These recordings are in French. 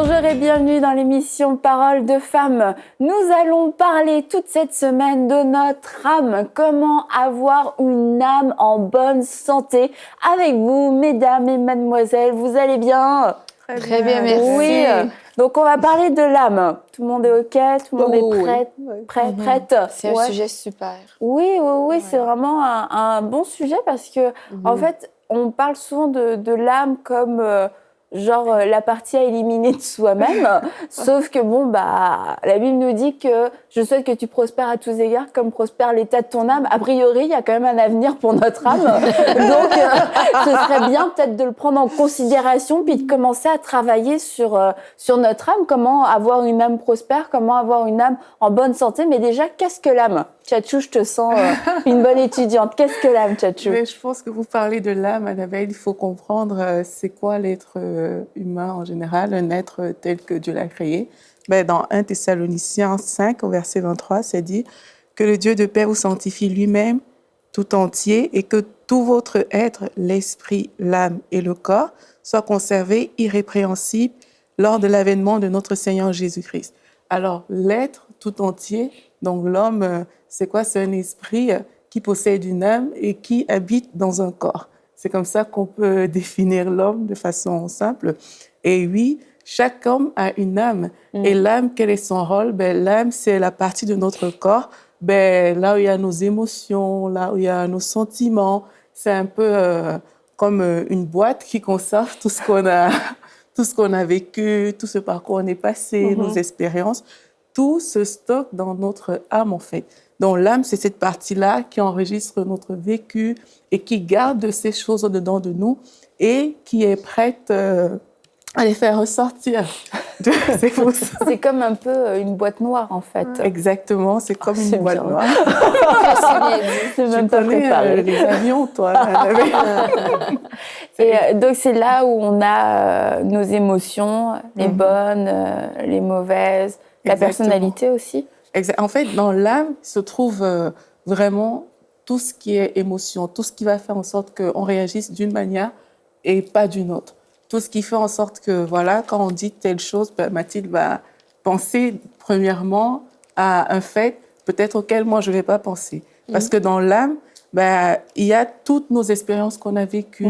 Bonjour et bienvenue dans l'émission Paroles de femmes. Nous allons parler toute cette semaine de notre âme, comment avoir une âme en bonne santé. Avec vous, mesdames et mademoiselles, vous allez bien? Très bien, merci. Oui, donc on va parler de l'âme. Tout le monde est OK, tout le monde est prête. C'est un sujet super. Oui, c'est vraiment un bon sujet parce que, en fait, on parle souvent de l'âme comme la partie à éliminer de soi-même. Sauf que, la Bible nous dit que je souhaite que tu prospères à tous égards comme prospère l'état de ton âme. A priori, il y a quand même un avenir pour notre âme. Donc, ce serait bien peut-être de le prendre en considération puis de commencer à travailler sur notre âme. Comment avoir une âme prospère, comment avoir une âme en bonne santé. Mais déjà, qu'est-ce que l'âme? Tchatchou, je te sens une bonne étudiante. Qu'est-ce que l'âme, Tchatchou? Mais je pense que vous parlez de l'âme, Annabelle. Il faut comprendre c'est quoi l'être humain en général, un être tel que Dieu l'a créé. Dans 1 Thessaloniciens 5, au verset 23, c'est dit que le Dieu de paix vous sanctifie lui-même tout entier et que tout votre être, l'esprit, l'âme et le corps, soient conservés irrépréhensibles lors de l'avènement de notre Seigneur Jésus-Christ. Alors, l'être tout entier, donc l'homme, c'est quoi? C'est un esprit qui possède une âme et qui habite dans un corps. C'est comme ça qu'on peut définir l'homme de façon simple. Et oui, chaque homme a une âme. Et l'âme, quel est son rôle? L'âme, c'est la partie de notre corps, là où il y a nos émotions, là où il y a nos sentiments. C'est un peu comme une boîte qui conserve tout ce qu'on a vécu, tout ce par quoi on est passé, nos expériences. Tout se stocke dans notre âme, en fait. Donc, l'âme, c'est cette partie-là qui enregistre notre vécu et qui garde ces choses au-dedans de nous et qui est prête à les faire ressortir. C'est comme un peu une boîte noire, en fait. Exactement, c'est comme une boîte noire. C'est même pas préparé. Les avions, toi. Et donc, c'est là où on a nos émotions, les bonnes, les mauvaises, la personnalité aussi. En fait, dans l'âme se trouve vraiment tout ce qui est émotion, tout ce qui va faire en sorte qu'on réagisse d'une manière et pas d'une autre. Tout ce qui fait en sorte que, voilà, quand on dit telle chose, Mathilde va penser premièrement à un fait peut-être auquel moi je ne vais pas penser. Parce que dans l'âme, il y a toutes nos expériences qu'on a vécues,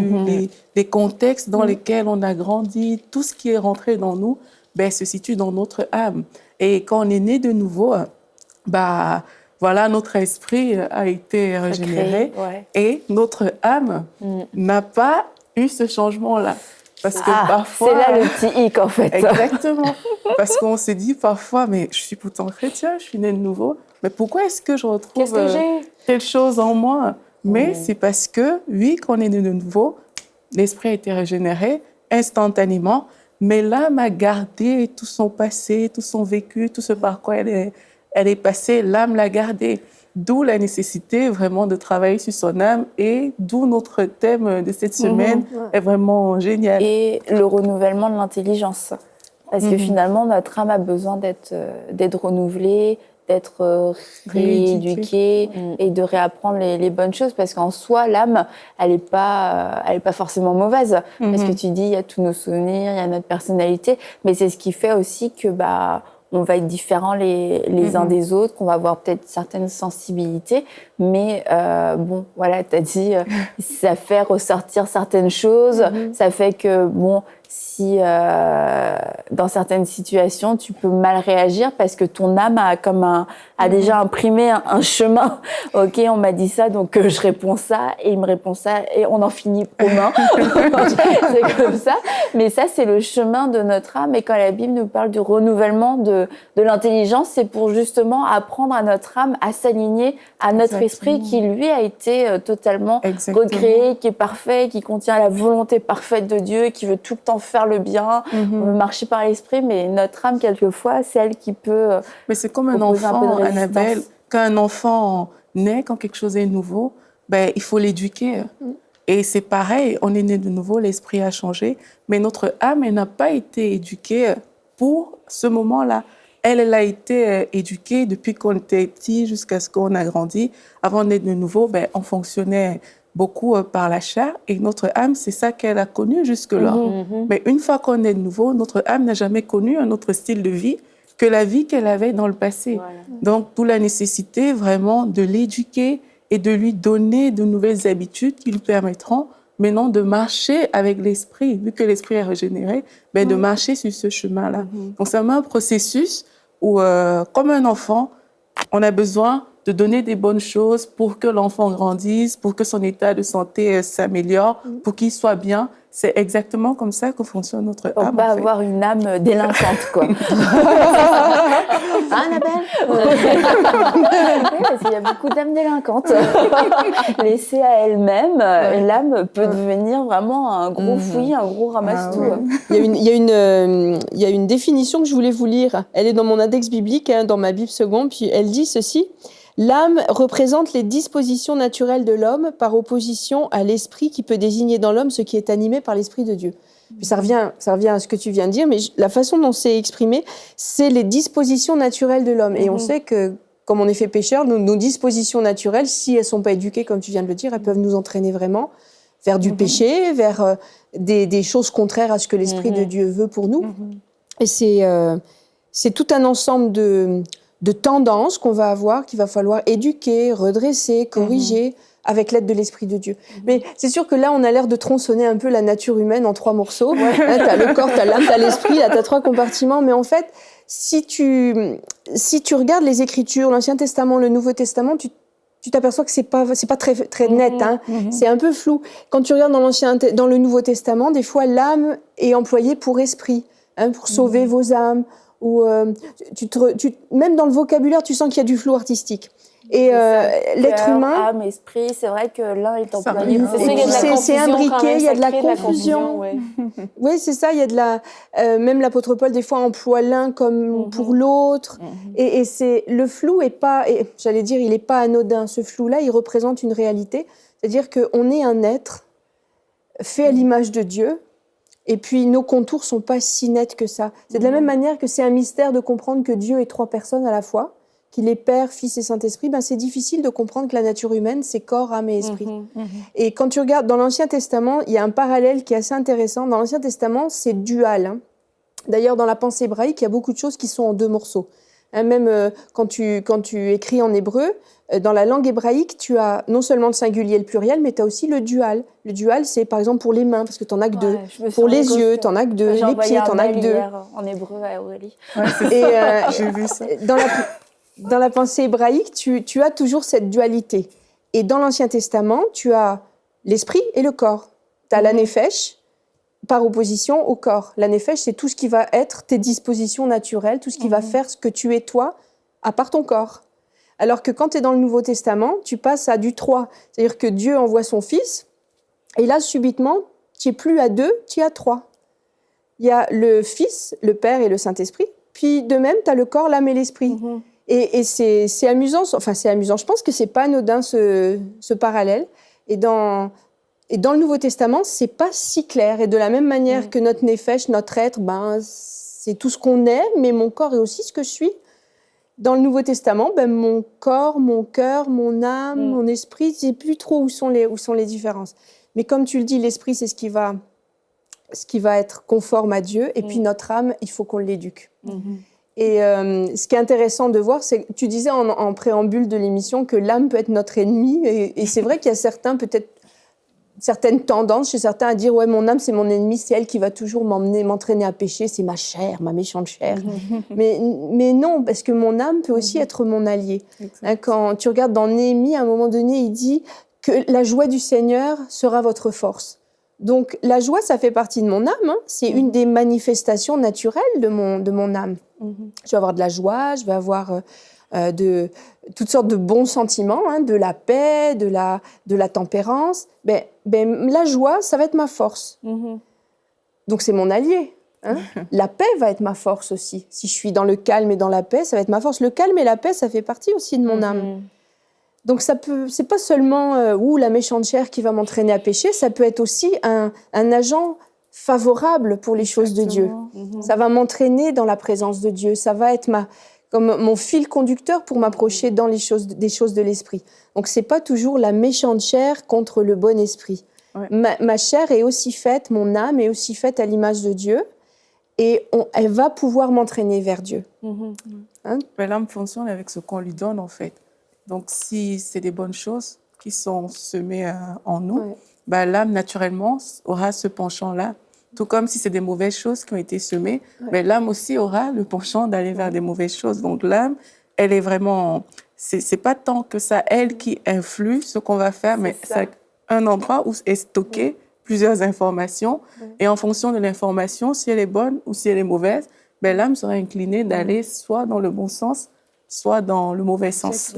les contextes dans lesquels on a grandi, tout ce qui est rentré dans nous, se situe dans notre âme. Et quand on est né de nouveau, voilà, notre esprit a été régénéré et notre âme n'a pas eu ce changement-là. Parce que parfois... C'est là le petit hic, en fait. Exactement. Parce qu'on se dit parfois, mais je suis pourtant chrétien, je suis né de nouveau, mais pourquoi est-ce que je retrouve telle chose en moi? Mais c'est parce que, oui, quand on est né de nouveau, l'esprit a été régénéré instantanément, mais l'âme a gardé tout son passé, tout son vécu, tout ce par quoi elle est passée, l'âme l'a gardé. D'où la nécessité vraiment de travailler sur son âme et d'où notre thème de cette semaine est vraiment génial. Et le renouvellement de l'intelligence. Parce que finalement, notre âme a besoin d'être renouvelée, d'être rééduquée et de réapprendre les bonnes choses. Parce qu'en soi, l'âme, elle n'est pas forcément mauvaise. Parce que tu dis, il y a tous nos souvenirs, il y a notre personnalité. Mais c'est ce qui fait aussi que... on va être différents les uns des autres, qu'on va avoir peut-être certaines sensibilités, mais voilà, tu as dit, ça fait ressortir certaines choses, ça fait que, si dans certaines situations, tu peux mal réagir parce que ton âme a déjà imprimé un chemin. OK, on m'a dit ça, donc je réponds ça, et il me répond ça, et on en finit aux mains. C'est comme ça. Mais ça, c'est le chemin de notre âme. Et quand la Bible nous parle du renouvellement de l'intelligence, c'est pour justement apprendre à notre âme à s'aligner à notre esprit qui, lui, a été totalement recréé, qui est parfait, qui contient la volonté parfaite de Dieu, qui veut tout le temps faire le bien, on veut marcher par l'esprit, mais notre âme, quelquefois, c'est elle qui peut mais c'est comme un enfant, Annabelle. Quand un enfant naît, quand quelque chose est nouveau, il faut l'éduquer. Et c'est pareil, on est né de nouveau, l'esprit a changé, mais notre âme, elle n'a pas été éduquée pour ce moment-là. Elle a été éduquée depuis qu'on était petit jusqu'à ce qu'on a grandi. Avant d'être de nouveau, on fonctionnait beaucoup par la chair et notre âme, c'est ça qu'elle a connu jusque-là. Mais une fois qu'on est nouveau, notre âme n'a jamais connu un autre style de vie que la vie qu'elle avait dans le passé. Voilà. Donc, d'où la nécessité vraiment de l'éduquer et de lui donner de nouvelles habitudes qui lui permettront maintenant de marcher avec l'esprit, vu que l'esprit est régénéré, ben de marcher sur ce chemin-là. Donc, c'est un processus où, comme un enfant, on a besoin de donner des bonnes choses pour que l'enfant grandisse, pour que son état de santé s'améliore, pour qu'il soit bien. C'est exactement comme ça que fonctionne notre âme. Pour ne pas avoir une âme délinquante, quoi. Annabelle? Oui, parce qu'il y a beaucoup d'âmes délinquantes. Laissées à elles-mêmes, l'âme peut devenir vraiment un gros fouillis, un gros ramasse-tout. Il y a une définition que je voulais vous lire. Elle est dans mon index biblique, dans ma Bible seconde, puis elle dit ceci. L'âme représente les dispositions naturelles de l'homme par opposition à l'esprit qui peut désigner dans l'homme ce qui est animé par l'esprit de Dieu. Puis ça revient à ce que tu viens de dire, mais la façon dont c'est exprimé, c'est les dispositions naturelles de l'homme. Et on sait que, comme on est fait pécheur, nos dispositions naturelles, si elles ne sont pas éduquées, comme tu viens de le dire, elles peuvent nous entraîner vraiment vers du péché, vers des choses contraires à ce que l'esprit de Dieu veut pour nous. Et c'est tout un ensemble de tendances qu'on va avoir, qu'il va falloir éduquer, redresser, corriger, avec l'aide de l'Esprit de Dieu. Mais c'est sûr que là, on a l'air de tronçonner un peu la nature humaine en 3 morceaux. Ouais. Hein, t'as le corps, t'as l'âme, t'as l'esprit, là, t'as 3 compartiments. Mais en fait, si tu regardes les Écritures, l'Ancien Testament, le Nouveau Testament, tu t'aperçois que c'est pas très net, hein. C'est un peu flou. Quand tu regardes dans le Nouveau Testament, des fois, l'âme est employée pour esprit, hein, pour sauver vos âmes. Ou même dans le vocabulaire, tu sens qu'il y a du flou artistique. Et l'être humain, âme, esprit, c'est vrai que l'un est employé. C'est imbriqué, il y a de la confusion. Oui, c'est ça. Il y a de la. Même l'apôtre Paul des fois emploie l'un comme pour l'autre. Et c'est le flou est pas. J'allais dire, il est pas anodin. Ce flou-là, il représente une réalité. C'est-à-dire qu'on est un être fait à l'image de Dieu. Et puis, nos contours sont pas si nets que ça. C'est de la même manière que c'est un mystère de comprendre que Dieu est 3 personnes à la fois, qu'il est Père, Fils et Saint-Esprit. Ben, c'est difficile de comprendre que la nature humaine, c'est corps, âme et esprit. Et quand tu regardes dans l'Ancien Testament, il y a un parallèle qui est assez intéressant. Dans l'Ancien Testament, c'est dual. Hein. D'ailleurs, dans la pensée hébraïque, il y a beaucoup de choses qui sont en 2 morceaux. Hein, même quand tu écris en hébreu, dans la langue hébraïque, tu as non seulement le singulier et le pluriel, mais tu as aussi le dual. Le dual, c'est par exemple pour les mains, parce que tu n'en as que 2. Pour les yeux, tu n'en as que 2. Les pieds, tu n'en as que 2. En hébreu à Aurélie. Et j'ai vu ça. Dans la pensée hébraïque, tu as toujours cette dualité. Et dans l'Ancien Testament, tu as l'esprit et le corps. Tu as la nefesh, par opposition au corps. La nefesh, c'est tout ce qui va être tes dispositions naturelles, tout ce qui va faire ce que tu es toi, à part ton corps. Alors que quand tu es dans le Nouveau Testament, tu passes à du 3. C'est-à-dire que Dieu envoie son Fils, et là, subitement, tu n'es plus à 2, tu es à 3. Il y a le Fils, le Père et le Saint-Esprit, puis de même, tu as le corps, l'âme et l'esprit. Et c'est amusant, enfin c'est amusant, je pense que c'est pas anodin ce parallèle. Et dans le Nouveau Testament, c'est pas si clair. Et de la même manière que notre nefesh, notre être, ben, c'est tout ce qu'on est, mais mon corps est aussi ce que je suis. Dans le Nouveau Testament, ben, mon corps, mon cœur, mon âme, mon esprit, je ne sais plus trop où sont les différences. Mais comme tu le dis, l'esprit, c'est ce qui va être conforme à Dieu. Et puis notre âme, il faut qu'on l'éduque. Et ce qui est intéressant de voir, c'est que tu disais en préambule de l'émission que l'âme peut être notre ennemi. Et c'est vrai qu'il y a certaines tendances chez certains à dire « Ouais, mon âme, c'est mon ennemi, c'est elle qui va toujours m'entraîner à pécher, c'est ma chair, ma méchante chair. » Mais non, parce que mon âme peut aussi être mon allié. Hein, quand tu regardes dans Néhémie, à un moment donné, il dit que la joie du Seigneur sera votre force. Donc la joie, ça fait partie de mon âme. Hein. C'est une des manifestations naturelles de mon âme. Je vais avoir de la joie, je vais avoir de toutes sortes de bons sentiments, hein, de la paix, de la tempérance. La joie, ça va être ma force. Donc c'est mon allié. Hein. La paix va être ma force aussi. Si je suis dans le calme et dans la paix, ça va être ma force. Le calme et la paix, ça fait partie aussi de mon âme. Donc c'est pas seulement la méchante chair qui va m'entraîner à pécher, ça peut être aussi un agent favorable pour les choses de Dieu. Ça va m'entraîner dans la présence de Dieu. Ça va être comme mon fil conducteur pour m'approcher dans des choses de l'esprit. Donc, c'est pas toujours la méchante chair contre le bon esprit. Ouais. Ma chair est aussi faite, mon âme est aussi faite à l'image de Dieu, et elle va pouvoir m'entraîner vers Dieu. Hein? L'âme fonctionne avec ce qu'on lui donne, en fait. Donc, si c'est des bonnes choses qui sont semées en nous, l'âme, naturellement, aura ce penchant-là. Tout comme si c'est des mauvaises choses qui ont été semées, l'âme aussi aura le penchant d'aller vers des mauvaises choses. Donc, l'âme, elle est vraiment... C'est pas tant que ça, elle, qui influe ce qu'on va faire, mais c'est un endroit où est stocké plusieurs informations. Et en fonction de l'information, si elle est bonne ou si elle est mauvaise, l'âme sera inclinée d'aller soit dans le bon sens, soit dans le mauvais sens.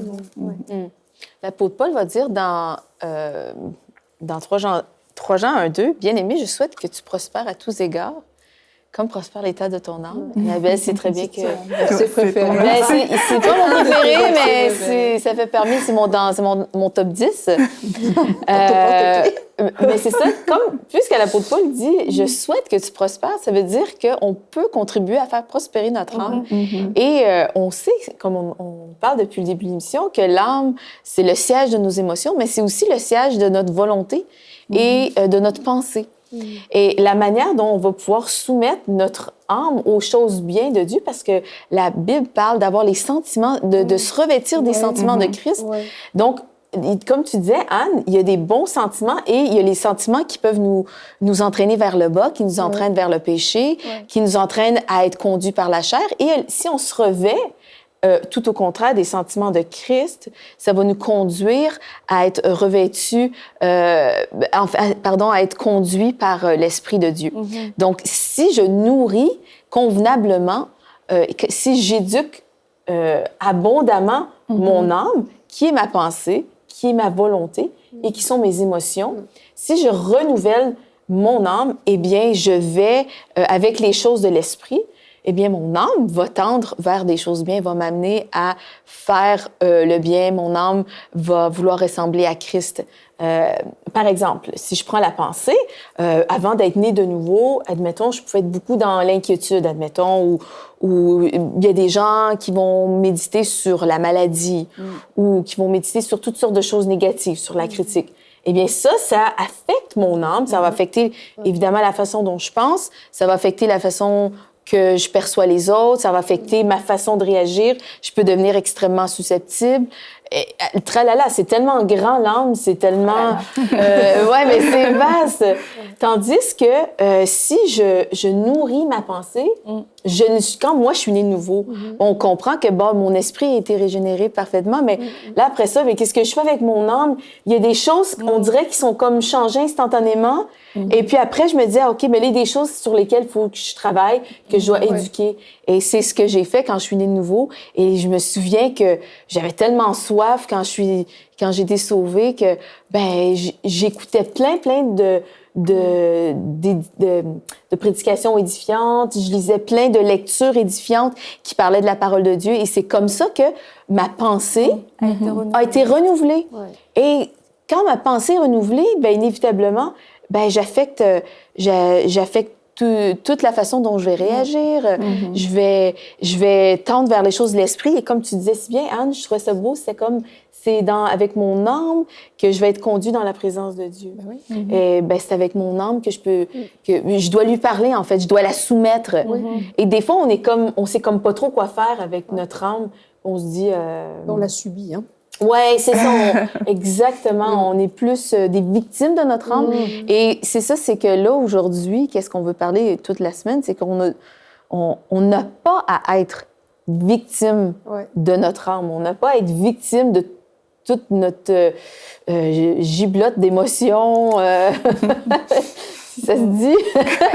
L'apôtre Paul va dire dans 3 Jean 1:2, « Bien-aimé, je souhaite que tu prospères à tous égards, comme prospère l'état de ton âme. » Annabelle sait très bien que... C'est préféré. C'est pas mon préféré, mais ça fait parmi, c'est mon top 10. Mais c'est ça, puisque l'apôtre Paul dit « Je souhaite que tu prospères », ça veut dire qu'on peut contribuer à faire prospérer notre âme. Et on sait, comme on parle depuis le début de l'émission, que l'âme, c'est le siège de nos émotions, mais c'est aussi le siège de notre volonté et de notre pensée. Et la manière dont on va pouvoir soumettre notre âme aux choses bien de Dieu, parce que la Bible parle d'avoir les sentiments, de se revêtir des sentiments de Christ. Donc, comme tu disais, Anne, il y a des bons sentiments et il y a les sentiments qui peuvent nous entraîner vers le bas, qui nous entraînent vers le péché, qui nous entraînent à être conduits par la chair. Et si on se revêt, tout au contraire des sentiments de Christ, ça va nous conduire à être revêtus, à être conduits par l'Esprit de Dieu. Donc, si je nourris convenablement, si j'éduque abondamment mon âme, qui est ma pensée, qui est ma volonté et qui sont mes émotions, si je renouvelle mon âme, eh bien, je vais, avec les choses de l'Esprit, eh bien, mon âme va tendre vers des choses bien, va m'amener à faire le bien. Mon âme va vouloir ressembler à Christ. Par exemple, si je prends la pensée, avant d'être née de nouveau, admettons, je pouvais être beaucoup dans l'inquiétude, admettons, où il y a des gens qui vont méditer sur la maladie ou qui vont méditer sur toutes sortes de choses négatives, sur la critique. Eh bien, ça affecte mon âme, ça va affecter évidemment la façon dont je pense, ça va affecter la façon que je perçois les autres, ça va affecter ma façon de réagir, je peux devenir extrêmement susceptible. Tralala, c'est tellement grand l'âme, c'est tellement... mais c'est vaste. Tandis que si je nourris ma pensée, quand moi je suis née de nouveau, on comprend que mon esprit a été régénéré parfaitement, mais là après ça, mais qu'est-ce que je fais avec mon âme? Il y a des choses, on dirait, qui sont comme changées instantanément. Et puis après, je me dis, OK, mais il y a des choses sur lesquelles il faut que je travaille, que je dois éduquer. Et c'est ce que j'ai fait quand je suis née de nouveau. Et je me souviens que j'avais tellement soif quand j'ai été sauvée que j'écoutais plein de prédications édifiantes. Je lisais plein de lectures édifiantes qui parlaient de la parole de Dieu. Et c'est comme ça que ma pensée a été renouvelée. Et quand ma pensée est renouvelée, inévitablement, j'affecte toute la façon dont je vais réagir. Je vais tendre vers les choses de l'esprit. Et comme tu disais si bien, Anne, je trouvais ça beau, c'est avec mon âme que je vais être conduit dans la présence de Dieu. Et c'est avec mon âme que je dois lui parler, en fait. Je dois la soumettre. Et des fois, on sait comme pas trop quoi faire avec notre âme. On se dit... On l'a subi, hein. Ouais, c'est ça. Exactement. On est plus des victimes de notre âme. Et c'est ça, c'est que là, aujourd'hui, qu'est-ce qu'on veut parler toute la semaine? C'est qu'on n'a pas à être victime de notre âme. On n'a pas à être victime de toute notre giblotte d'émotions. Si ça se dit.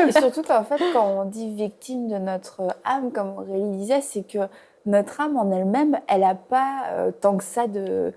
Et surtout qu'en fait, quand on dit victime de notre âme, comme Aurélie disait, c'est que notre âme en elle-même, elle n'a pas tant que ça de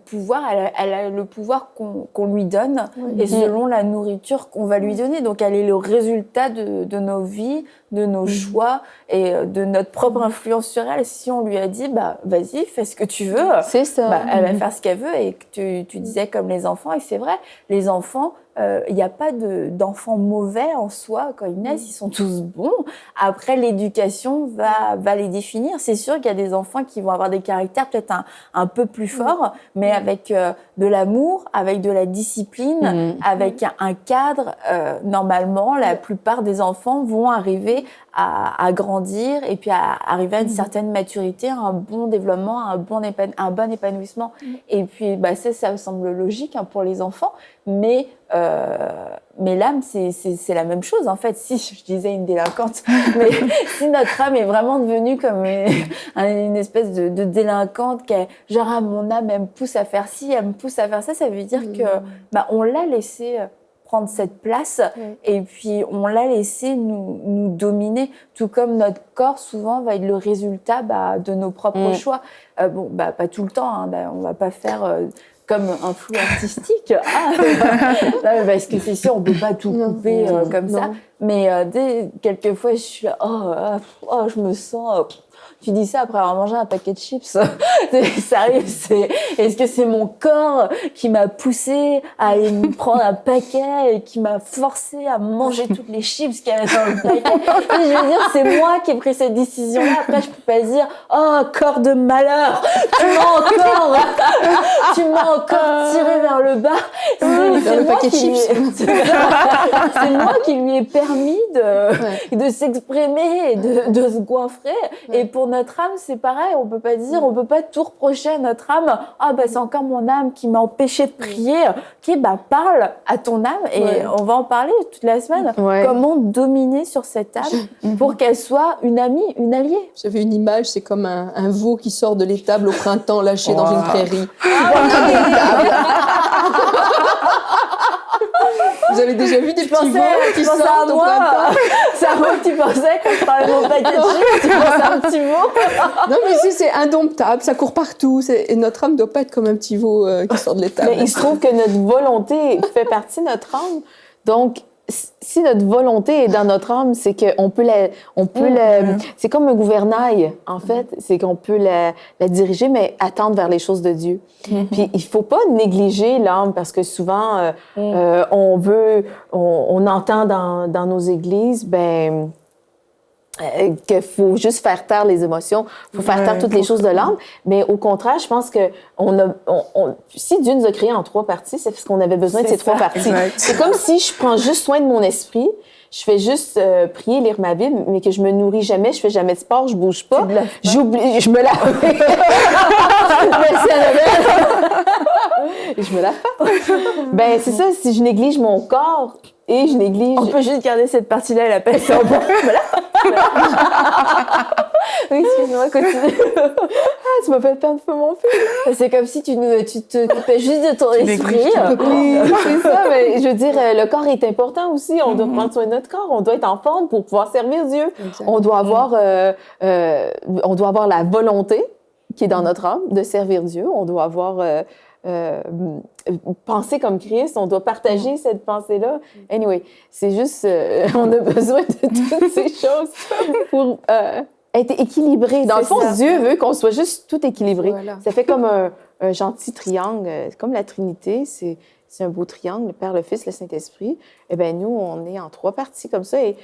pouvoir. Elle a le pouvoir qu'on lui donne et selon la nourriture qu'on va lui donner. Donc, elle est le résultat de nos vies, de nos choix et de notre propre influence sur elle. Si on lui a dit, vas-y, fais ce que tu veux, c'est ça. Elle va faire ce qu'elle veut. Et tu disais comme les enfants, et c'est vrai, les enfants, il n'y a pas d'enfants mauvais en soi. Quand ils naissent, ils sont tous bons. Après, l'éducation va les définir. C'est sûr qu'il y a des enfants qui vont avoir des caractères peut-être un peu plus forts, mais avec de l'amour, avec de la discipline, avec un cadre. Normalement, la plupart des enfants vont arriver à grandir et puis à arriver à une certaine maturité, à un bon développement, à un bon épanouissement. Et puis, ça me semble logique pour les enfants, mais l'âme, c'est la même chose, en fait. Si je disais une délinquante, mais si notre âme est vraiment devenue comme une espèce de délinquante, genre, mon âme, elle me pousse à faire ci, elle me pousse à faire ça, ça veut dire que on l'a laissé prendre cette place et puis on l'a laissé nous dominer, tout comme notre corps souvent va être le résultat de nos propres choix. Pas tout le temps, on va pas faire comme un flou artistique, parce que c'est sûr, on peut pas tout couper comme ça, mais quelquefois je suis là, je me sens... Tu dis ça après avoir mangé un paquet de chips. Sérieux, est-ce que c'est mon corps qui m'a poussé à aller me prendre un paquet et qui m'a forcé à manger toutes les chips qu'il y avait dans le paquet? Et je veux dire, c'est moi qui ai pris cette décision-là. Après, je peux pas dire, corps de malheur, tu m'as encore tiré vers le bas. C'est moi qui lui ai permis de s'exprimer et de se goinfrer. Et pour notre âme, c'est pareil. On peut pas tout reprocher à notre âme. C'est encore mon âme qui m'a empêché de prier. Ok, parle à ton âme et on va en parler toute la semaine. Comment dominer sur cette âme pour qu'elle soit une amie, une alliée. J'avais une image, c'est comme un veau qui sort de l'étable au printemps lâché dans une prairie. Vous avez déjà vu des petits veaux qui sortent au printemps? C'est à moi que tu pensais quand je parlais de mon paquet de chips, tu pensais à un petit veau? Non, mais c'est indomptable, ça court partout. Et notre âme ne doit pas être comme un petit veau qui sort de l'étable. Mais il se trouve que notre volonté fait partie de notre âme. Donc, si notre volonté est dans notre âme, c'est qu'on peut c'est comme un gouvernail, en fait. C'est qu'on peut la diriger, mais attendre vers les choses de Dieu. Puis, il faut pas négliger l'âme, parce que souvent, on entend dans nos églises, qu'il faut juste faire taire les émotions, il faut faire taire toutes les choses de l'âme. Mais au contraire, je pense que si Dieu nous a créés en 3 parties, c'est parce qu'on avait besoin de ces 3 parties. Exact. C'est comme si je prends juste soin de mon esprit, je fais juste prier, lire ma Bible, mais que je me nourris jamais, je fais jamais de sport, je bouge pas. J'oublie, je me lave. Merci Annabelle. Je me lave pas. C'est ça, si je néglige mon corps et je néglige... On peut juste garder cette partie-là, elle appelle ça. Oui, excuse-moi, continue. Tu m'as fait perdre mon fil. C'est comme si tu te coupais juste de ton esprit. Oui, c'est ça, mais je veux dire, le corps est important aussi. On doit prendre soin de notre corps. On doit être en forme pour pouvoir servir Dieu. On doit avoir la volonté qui est dans notre âme de servir Dieu. On doit avoir... penser comme Christ, on doit partager cette pensée-là. Anyway, c'est juste, on a besoin de toutes ces choses pour être équilibré. Dans le fond, Dieu veut qu'on soit juste tout équilibré. Voilà. Ça fait comme un gentil triangle, comme la Trinité, c'est un beau triangle, le Père, le Fils, le Saint-Esprit. Eh bien, nous, on est en 3 parties comme ça et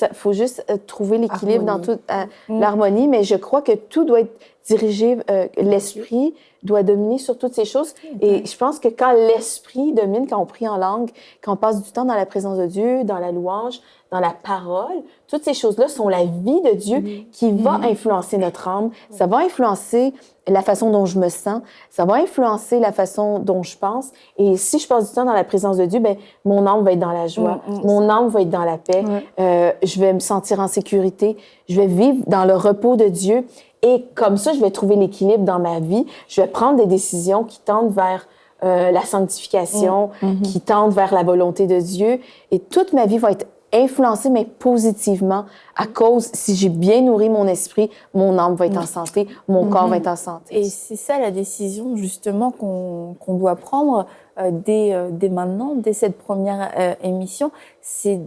il faut juste trouver l'équilibre dans toute l'harmonie, mais je crois que tout doit être dirigé, l'esprit doit dominer sur toutes ces choses. Et je pense que quand l'esprit domine, quand on prie en langue, quand on passe du temps dans la présence de Dieu, dans la louange, dans la parole, toutes ces choses-là sont la vie de Dieu qui va influencer notre âme. Ça va influencer la façon dont je me sens. Ça va influencer la façon dont je pense. Et si je passe du temps dans la présence de Dieu, mon âme va être dans la joie. Mon âme va être dans la paix. Je vais me sentir en sécurité. Je vais vivre dans le repos de Dieu. Et comme ça, je vais trouver l'équilibre dans ma vie. Je vais prendre des décisions qui tendent vers la sanctification, qui tendent vers la volonté de Dieu. Et toute ma vie va être influencée, mais positivement, à cause, si j'ai bien nourri mon esprit, mon âme va être en santé, mon corps va être en santé. Et c'est ça la décision, justement, qu'on doit prendre dès maintenant, dès cette première émission. C'est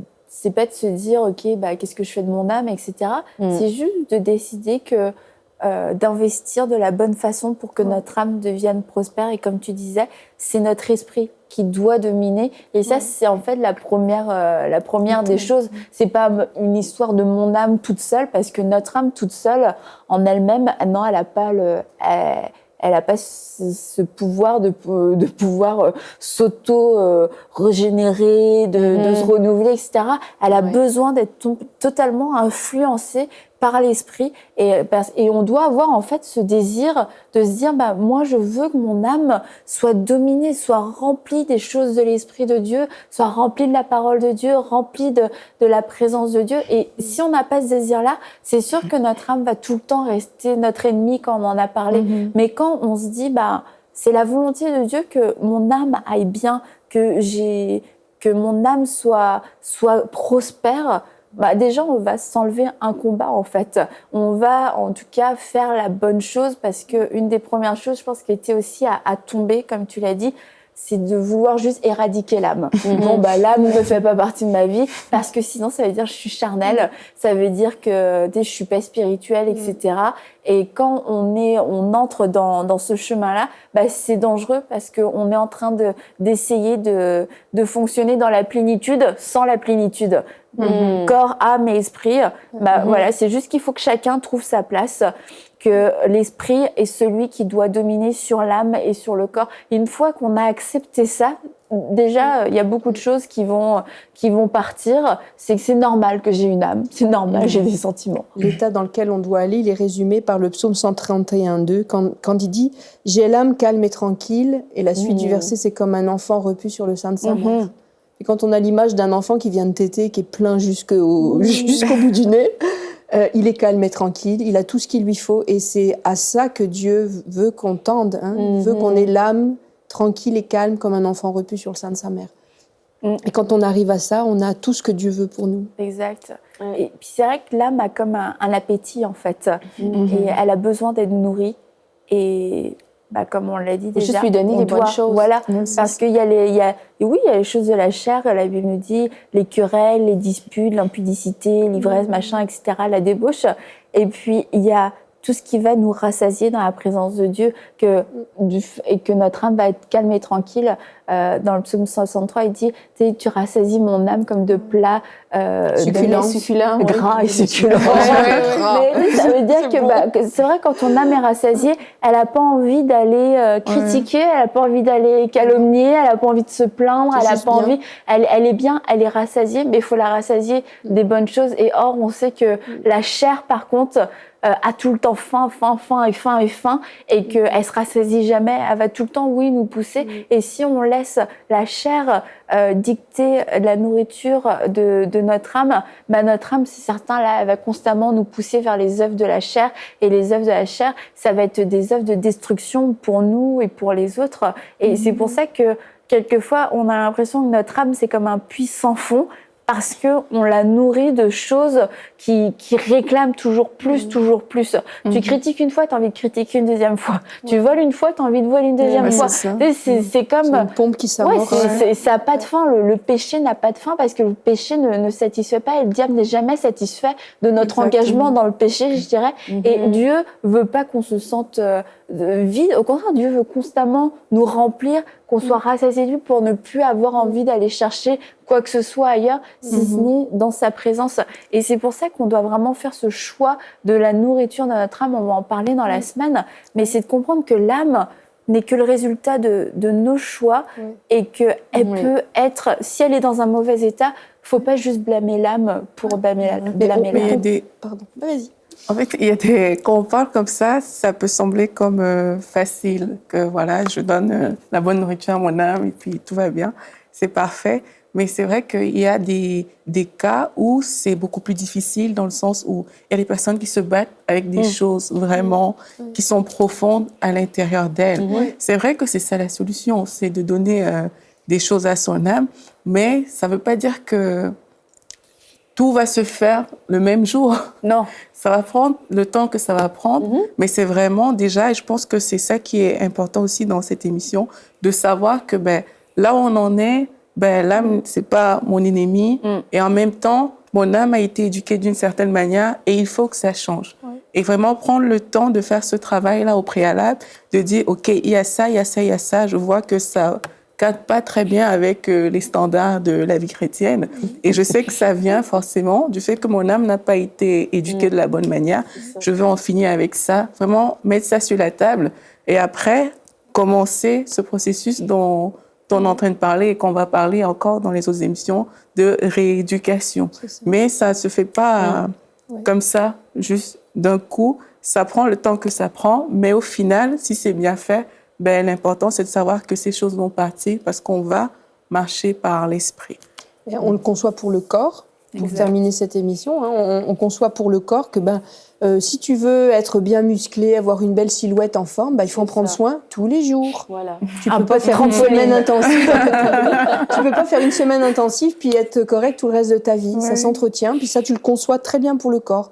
pas de se dire, OK, qu'est-ce que je fais de mon âme, etc. C'est juste de décider que d'investir de la bonne façon pour que notre âme devienne prospère. Et comme tu disais, c'est notre esprit qui doit dominer. Et ça, c'est en fait la première des choses. C'est pas une histoire de mon âme toute seule, parce que notre âme toute seule, en elle-même, non, elle a pas ce pouvoir de pouvoir s'auto-régénérer, de se renouveler, etc. Elle a besoin d'être totalement influencée par l'esprit. Et on doit avoir en fait ce désir de se dire, moi je veux que mon âme soit dominée, soit remplie des choses de l'Esprit de Dieu, soit remplie de la parole de Dieu, remplie de la présence de Dieu. Et si on n'a pas ce désir-là, c'est sûr que notre âme va tout le temps rester notre ennemi, quand on en a parlé. Mais quand on se dit, c'est la volonté de Dieu que mon âme aille bien, que mon âme soit prospère, déjà, on va s'enlever un combat, en fait. On va, en tout cas, faire la bonne chose, parce que une des premières choses, je pense, qui était aussi à tomber, comme tu l'as dit, c'est de vouloir juste éradiquer l'âme. Bon, l'âme ne fait pas partie de ma vie, parce que sinon, ça veut dire que je suis charnelle, ça veut dire que je suis pas spirituelle, etc. Et quand on entre dans ce chemin-là, c'est dangereux, parce qu'on est en train d'essayer de fonctionner dans la plénitude sans la plénitude. Corps, âme et esprit. Voilà, c'est juste qu'il faut que chacun trouve sa place, que l'esprit est celui qui doit dominer sur l'âme et sur le corps. Et une fois qu'on a accepté ça, déjà, il y a beaucoup de choses qui vont partir. C'est que c'est normal que j'ai une âme, c'est normal, j'ai des sentiments. L'état dans lequel on doit aller, il est résumé par le psaume 131:2, quand il dit « J'ai l'âme calme et tranquille », et la suite du verset, c'est comme un enfant repu sur le sein de sa mère. Et quand on a l'image d'un enfant qui vient de téter, qui est plein jusqu'au bout du nez, il est calme et tranquille, il a tout ce qu'il lui faut, et c'est à ça que Dieu veut qu'on tende. Il veut qu'on ait l'âme tranquille et calme comme un enfant repu sur le sein de sa mère. Et quand on arrive à ça, on a tout ce que Dieu veut pour nous. Exact. Et puis c'est vrai que l'âme a comme un appétit, en fait, et elle a besoin d'être nourrie. Et comme on l'a dit déjà, juste lui donner les bonnes choses. Voilà, parce qu'il y a les choses de la chair, la Bible nous dit, les querelles, les disputes, l'impudicité, l'ivresse, machin, etc., la débauche. Et puis il y a tout ce qui va nous rassasier dans la présence de Dieu, et que notre âme va être calme et tranquille. Dans le psaume 63, il dit, tu rassasies mon âme comme de plats succulents, gras et succulents. Mais ça veut dire que c'est vrai, quand ton âme est rassasiée, elle n'a pas envie d'aller critiquer, elle n'a pas envie d'aller calomnier, elle n'a pas envie de se plaindre, elle n'a pas envie. Elle est bien, elle est rassasiée, mais il faut la rassasier des bonnes choses. Et or, on sait que la chair, par contre, a tout le temps faim, et qu'elle se rassasie jamais, elle va tout le temps, nous pousser. Et si on laisse la chair dicter la nourriture de notre âme, notre âme, c'est certain, là, elle va constamment nous pousser vers les œuvres de la chair. Et les œuvres de la chair, ça va être des œuvres de destruction pour nous et pour les autres. Et c'est pour ça que, quelquefois, on a l'impression que notre âme, c'est comme un puits sans fond, parce qu'on la nourrit de choses qui réclament toujours plus, toujours plus. Tu critiques une fois, tu as envie de critiquer une deuxième fois. Tu voles une fois, tu as envie de voler une deuxième fois. C'est comme... C'est une pompe qui s'amorce. Ça n'a pas de fin. Le péché n'a pas de fin, parce que le péché ne satisfait pas, et le diable n'est jamais satisfait de notre engagement dans le péché, je dirais. Et Dieu veut pas qu'on se sente vide. Au contraire, Dieu veut constamment nous remplir, qu'on soit rassasié de lui, pour ne plus avoir envie d'aller chercher quoi que ce soit ailleurs, si ce n'est dans sa présence. Et c'est pour ça qu'on doit vraiment faire ce choix de la nourriture de notre âme. On va en parler dans la semaine, mais c'est de comprendre que l'âme n'est que le résultat de nos choix, et qu'elle peut être, si elle est dans un mauvais état, faut pas juste blâmer l'âme pour blâmer l'âme. Pardon, vas-y. En fait, quand on parle comme ça peut sembler comme facile, que voilà, je donne la bonne nourriture à mon âme et puis tout va bien, c'est parfait. Mais c'est vrai qu'il y a des cas où c'est beaucoup plus difficile, dans le sens où il y a des personnes qui se battent avec des choses vraiment qui sont profondes à l'intérieur d'elles. C'est vrai que c'est ça la solution, c'est de donner des choses à son âme, mais ça ne veut pas dire que tout va se faire le même jour. Non. Ça va prendre le temps que ça va prendre, mais c'est vraiment déjà, et je pense que c'est ça qui est important aussi dans cette émission, de savoir que là où on en est, l'âme, c'est pas mon ennemi, et en même temps, mon âme a été éduquée d'une certaine manière, et il faut que ça change. et vraiment prendre le temps de faire ce travail-là au préalable, de dire, OK, il y a ça, il y a ça, il y a ça. Je vois que ça cadre pas très bien avec les standards de la vie chrétienne. Et je sais que ça vient forcément du fait que mon âme n'a pas été éduquée de la bonne manière. Je veux en finir avec ça, vraiment mettre ça sur la table. Et après, commencer ce processus dont on est en train de parler et qu'on va parler encore dans les autres émissions de rééducation. Mais ça ne se fait pas comme ça, juste d'un coup. Ça prend le temps que ça prend, mais au final, si c'est bien fait, ben, l'important, c'est de savoir que ces choses vont partir parce qu'on va marcher par l'esprit. Et on le conçoit pour le corps. Pour terminer cette émission, hein, on conçoit pour le corps que si tu veux être bien musclé, avoir une belle silhouette en forme, il faut en prendre soin tous les jours. Voilà. Tu peux pas faire une semaine intensive. Tu peux pas faire une semaine intensive puis être correct tout le reste de ta vie. Ça s'entretient. Puis ça, tu le conçois très bien pour le corps.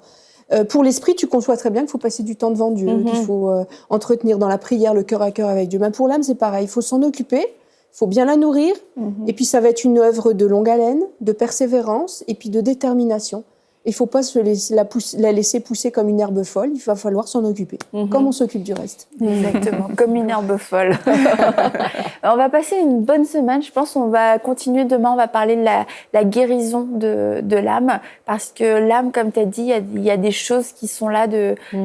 Pour l'esprit, tu conçois très bien qu'il faut passer du temps devant Dieu, qu'il faut entretenir dans la prière le cœur à cœur avec Dieu. Pour l'âme, c'est pareil. Il faut s'en occuper. Il faut bien la nourrir, et puis ça va être une œuvre de longue haleine, de persévérance, et puis de détermination. Il ne faut pas la laisser pousser comme une herbe folle, il va falloir s'en occuper, comme on s'occupe du reste. Exactement, comme une herbe folle. On va passer une bonne semaine, je pense qu'on va continuer demain, on va parler de la guérison de l'âme, parce que l'âme, comme tu as dit, il y a des choses qui sont là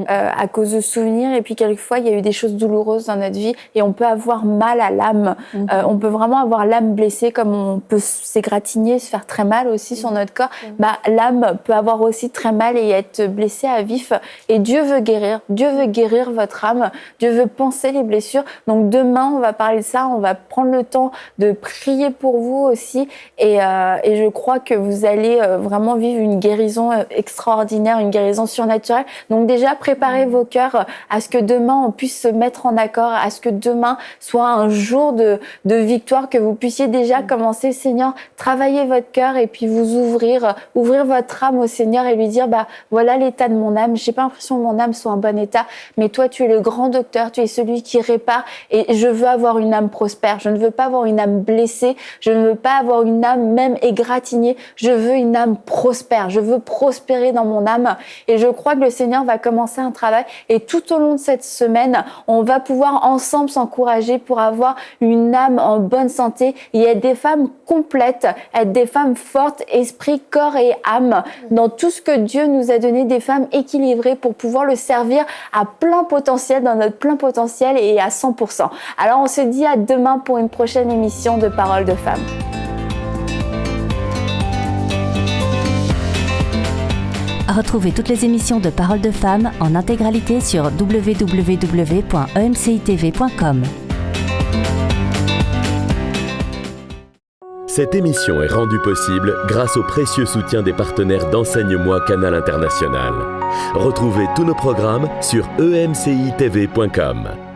à cause de souvenirs, et puis quelquefois il y a eu des choses douloureuses dans notre vie, et on peut avoir mal à l'âme, on peut vraiment avoir l'âme blessée, comme on peut s'égratigner, se faire très mal aussi sur notre corps, l'âme peut avoir aussi très mal et être blessée à vif, et Dieu veut guérir votre âme, Dieu veut panser les blessures. Donc demain on va parler de ça, on va prendre le temps de prier pour vous aussi, et je crois que vous allez vraiment vivre une guérison extraordinaire, une guérison surnaturelle. Donc déjà préparez vos cœurs à ce que demain on puisse se mettre en accord, à ce que demain soit un jour de victoire, que vous puissiez déjà commencer, Seigneur, travailler votre cœur et puis vous ouvrir votre âme au Seigneur et lui dire, voilà l'état de mon âme, j'ai pas l'impression que mon âme soit en bon état, mais toi tu es le grand docteur, tu es celui qui répare, et je veux avoir une âme prospère, je ne veux pas avoir une âme blessée, je ne veux pas avoir une âme même égratignée, je veux une âme prospère, je veux prospérer dans mon âme, et je crois que le Seigneur va commencer un travail, et tout au long de cette semaine, on va pouvoir ensemble s'encourager pour avoir une âme en bonne santé et être des femmes complètes, être des femmes fortes, esprit, corps et âme, dans tout ce que Dieu nous a donné, des femmes équilibrées pour pouvoir le servir à plein potentiel, dans notre plein potentiel et à 100%. Alors on se dit à demain pour une prochaine émission de Paroles de Femmes. Retrouvez toutes les émissions de Paroles de Femmes en intégralité sur www.emcitv.com. Cette émission est rendue possible grâce au précieux soutien des partenaires d'Enseigne-moi Canal International. Retrouvez tous nos programmes sur emcitv.com.